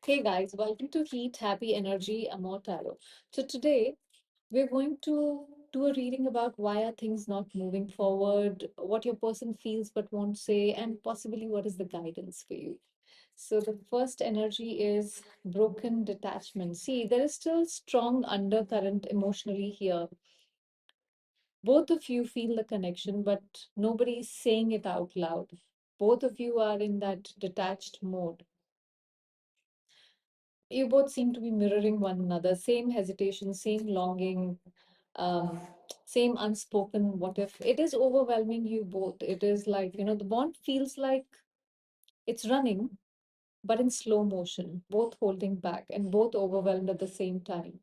Hey guys, welcome to Heat, Happy Energy, Amor Tarot. So today we're going to do a reading about why are things not moving forward, what your person feels but won't say, and possibly what is the guidance for you. So the first energy is broken detachment. See, there is still strong undercurrent emotionally here. Both of you feel the connection, but nobody is saying it out loud. Both of you are in that detached mode. You both seem to be mirroring one another, same hesitation, same longing, um, same unspoken what if. It is overwhelming you both. It is like, the bond feels like it's running, but in slow motion, both holding back and both overwhelmed at the same time,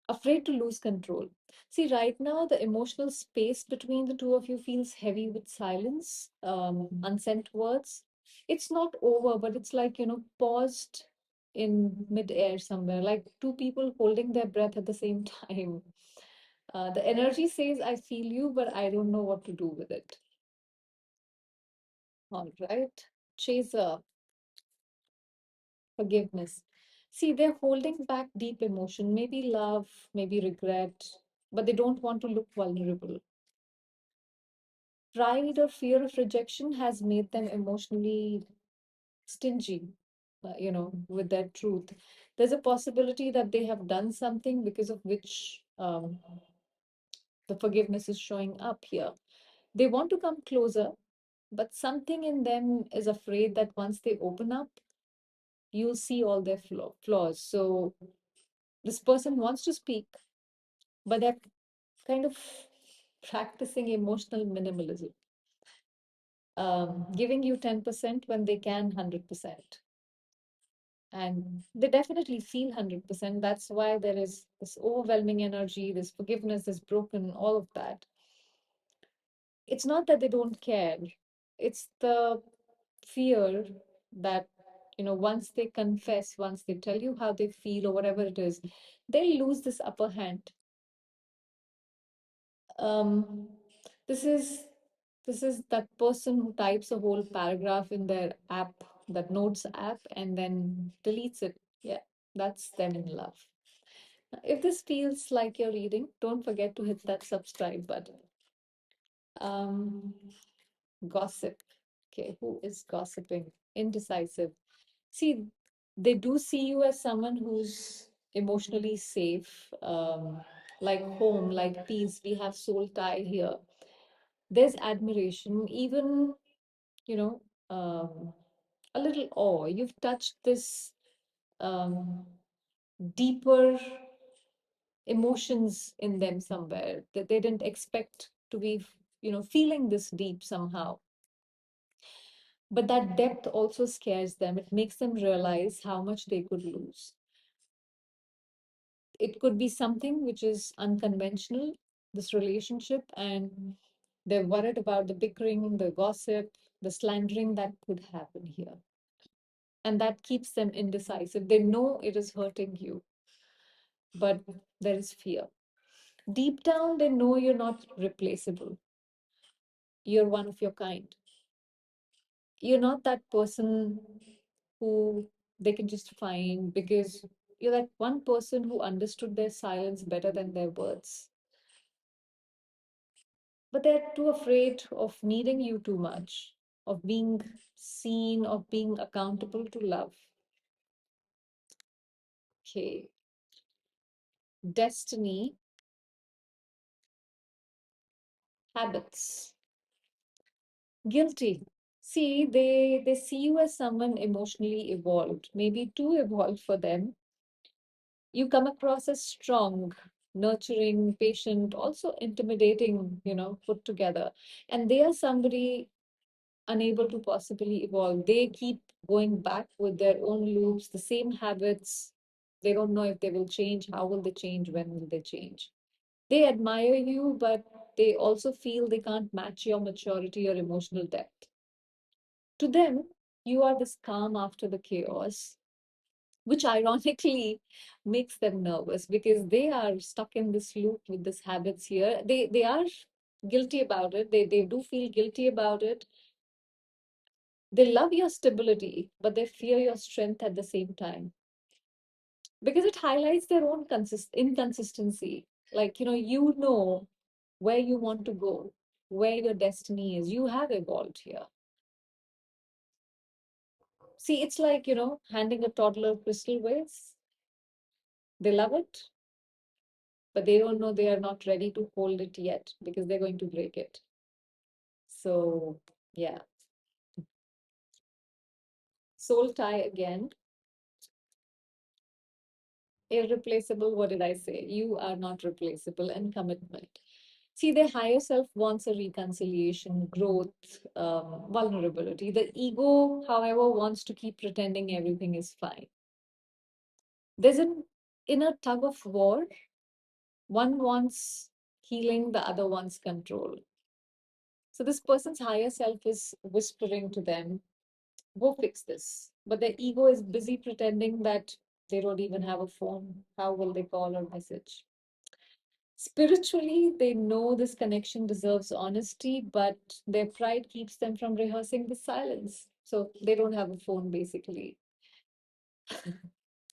afraid to lose control. See, right now, the emotional space between the two of you feels heavy with silence, unsent words. It's not over, but it's like, paused in mid-air somewhere, like two people holding their breath at the same time. The energy says, I feel you, but I don't know what to do with it. All right. Chaser, forgiveness. See, they're holding back deep emotion, maybe love, maybe regret, but they don't want to look vulnerable. Pride or fear of rejection has made them emotionally stingy, with their truth. There's a possibility that they have done something because of which the forgiveness is showing up here. They want to come closer, but something in them is afraid that once they open up, you'll see all their flaws. So this person wants to speak, but they're kind of practicing emotional minimalism, giving you 10% when they can 100%. And they definitely feel 100%. That's why there is this overwhelming energy, this forgiveness, this broken, all of that. It's not that they don't care, it's the fear that, once they confess, once they tell you how they feel or whatever it is, they lose this upper hand. Um, this is this is that person who types a whole paragraph in their app, that notes app, and then deletes it. Yeah, that's them in love. If this feels like you're reading, don't forget to hit that subscribe button. Um, Gossip. Okay, who is gossiping? Indecisive. See, they do see you as someone who's emotionally safe, like home, like peace. We have soul tie here. There's admiration, even, you know, um, a little awe. You've touched this um, deeper emotions in them somewhere that they didn't expect to be, feeling this deep somehow. But that depth also scares them. It makes them realize how much they could lose. It could be something which is unconventional, this relationship, and they're worried about the bickering, the gossip, the slandering that could happen here. And that keeps them indecisive. They know it is hurting you, but there is fear. Deep down, they know you're not replaceable. You're one of your kind. You're not that person who they can just find because you're that one person who understood their silence better than their words. But they're too afraid of needing you too much, of being seen, of being accountable to love. Okay. Destiny, habits, guilty. See, they see you as someone emotionally evolved, maybe too evolved for them. You come across as strong, nurturing, patient, also intimidating, put together. And they are somebody unable to possibly evolve. They keep going back with their own loops, the same habits. They don't know if they will change. How will they change? When will they change? They admire you, but they also feel they can't match your maturity or emotional depth. To them, you are this calm after the chaos, which ironically makes them nervous because they are stuck in this loop with these habits here. They are guilty about it. They do feel guilty about it. They love your stability, but they fear your strength at the same time because it highlights their own inconsistency. Like, you know where you want to go, where your destiny is. You have evolved here. See, it's like, handing a toddler crystal vase. They love it, but they don't know they are not ready to hold it yet because they're going to break it. So, yeah. Soul tie again. Irreplaceable. What did I say? You are not replaceable. And commitment. See, their higher self wants a reconciliation, growth, vulnerability. The ego, however, wants to keep pretending everything is fine. There's an inner tug of war. One wants healing, the other wants control. So this person's higher self is whispering to them, go fix this. But their ego is busy pretending that they don't even have a phone. How will they call or message? Spiritually, they know this connection deserves honesty, but their pride keeps them from rehearsing the silence. So they don't have a phone, basically.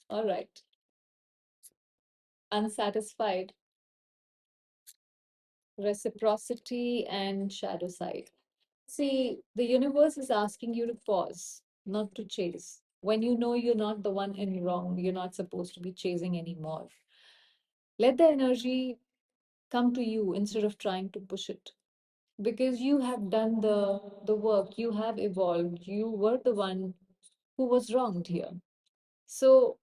All right. Unsatisfied, reciprocity, and shadow side. See, the universe is asking you to pause, not to chase. When you know you're not the one in wrong, you're not supposed to be chasing anymore. Let the energy come to you instead of trying to push it. Because you have done the work, you have evolved, you were the one who was wronged here. So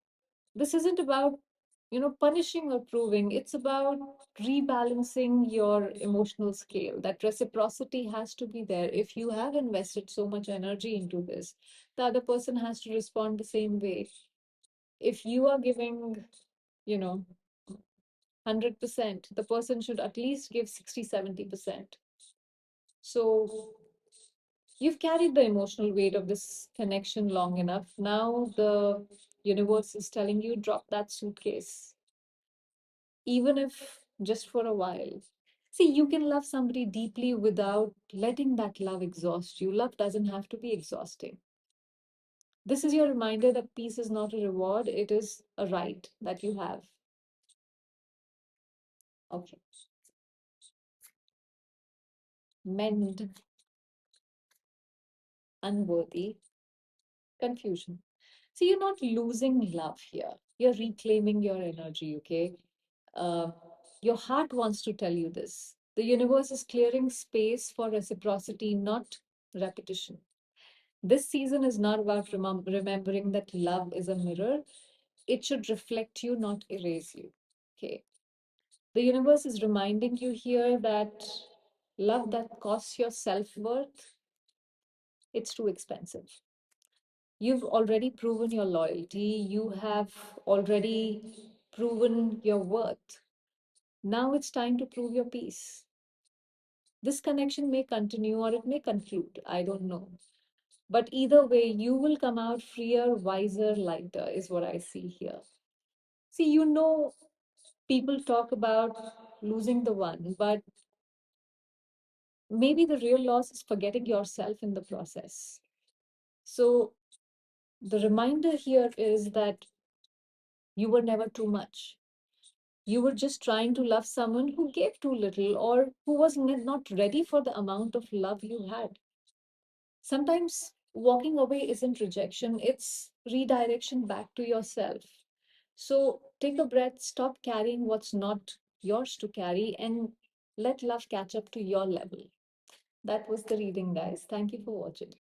this isn't about punishing or proving, it's about rebalancing your emotional scale. That reciprocity has to be there. If you have invested so much energy into this, the other person has to respond the same way. If you are giving, 100%, the person should at least give 60, 70%. So you've carried the emotional weight of this connection long enough. Now the universe is telling you drop that suitcase, even if just for a while. See, you can love somebody deeply without letting that love exhaust you. Love doesn't have to be exhausting. This is your reminder that peace is not a reward, it is a right that you have. Okay. Mend, unworthy, confusion. See, you're not losing love here. You're reclaiming your energy, okay? Uh, your heart wants to tell you this. The universe is clearing space for reciprocity, not repetition. This season is not about remembering that love is a mirror. It should reflect you, not erase you. Okay. The universe is reminding you here that love that costs your self worth, it's too expensive. You've already proven your loyalty, you have already proven your worth. Now it's time to prove your peace. This connection may continue or it may conclude. I don't know. But either way, you will come out freer, wiser, lighter, is what I see here. See, people talk about losing the one, but maybe the real loss is forgetting yourself in the process. So the reminder here is that you were never too much. You were just trying to love someone who gave too little or who was not ready for the amount of love you had. Sometimes walking away isn't rejection, it's redirection back to yourself. So take a breath, stop carrying what's not yours to carry, and let love catch up to your level. That was the reading, guys. Thank you for watching.